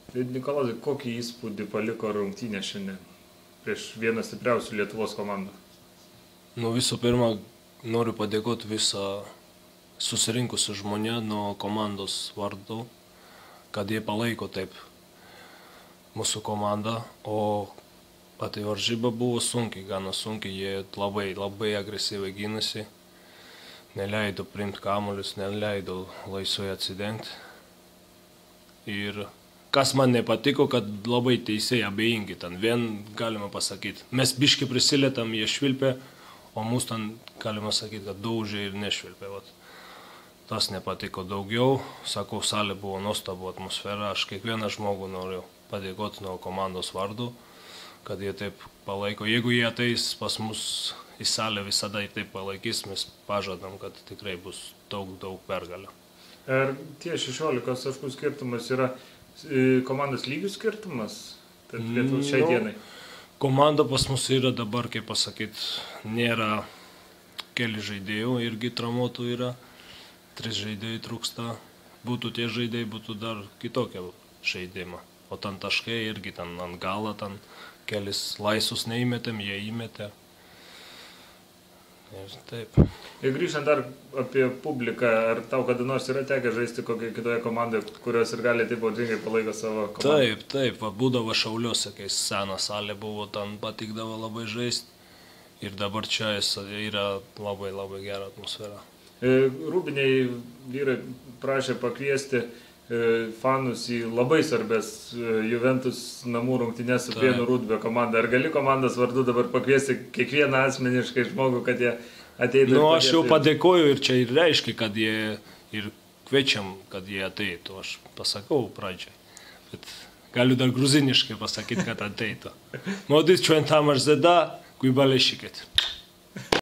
Tai Nikolai, kokį įspūdį paliko rungtynė šiandien prieš vieną stipriausių Lietuvos komandų? Nu, visų pirma, noriu padėkoti visą susirinkusių žmonę nuo komandos vardu, kad jie palaiko taip mūsų komandą, o pati varžyba buvo sunkiai, gana sunkiai, jie labai agresyviai gynėsi, neleido priimti kamuolius, neleido laisvai atsidengti. Ir kas man nepatiko, kad labai teisėjai abejingi ten, vien galima pasakyti. Mes biški prisilietam, jie švilpė, o mūsų ten galima sakyti, kad daužė ir nešvilpė. Vat. Tas nepatiko daugiau, sakau, salė buvo nuostabu atmosfera, aš kiekvieną žmogų noriu padėkoti nuo komandos vardu, kad jie taip palaiko. Jeigu jie ateis pas mus į salę, visada jie taip palaikys, mes pažadam, kad tikrai bus daug pergalių. Ar tie 16 taškų skirtumas yra komandos lygių skirtumas Lietuvos šiai dienai? Komanda pas mus yra dabar, kaip pasakyti, nėra keli žaidėjų, irgi traumuotų yra, 3 žaidėjai trūksta, būtų tie žaidėjai, būtų dar kitokia žaidimą. O ten taškai irgi ten ant galo, ten kelis laisvus neįmetėm, jie įmetė. Ir taip. Ir grįžtant dar apie publiką, ar tau kada nors yra tekę žaisti kokioje kitoje komandoje, kurios ir gali taip audringai palaiko savo komandą? Taip, būdavo Šiauliuose, kai sena salė buvo, ten patikdavo labai žaisti. Ir dabar čia yra labai gera atmosfera. Rūbiniai vyrai prašė pakviesti fanus į labai svarbės Juventus namų rungtynes su Prienų Rūdupio komanda. Ar gali komandos vardu dabar pakviesti kiekvieną asmeniškai žmogų, kad jie ateitų? Aš jau padėkoju ir čia ir reiškia, kad jie ir kviečiam, kad jie ateitų. Aš pasakau pradžiai. Bet galiu dar gruziniškai pasakyti, kad ateitų. Modis čuentam ar zeda, kui balešikėt.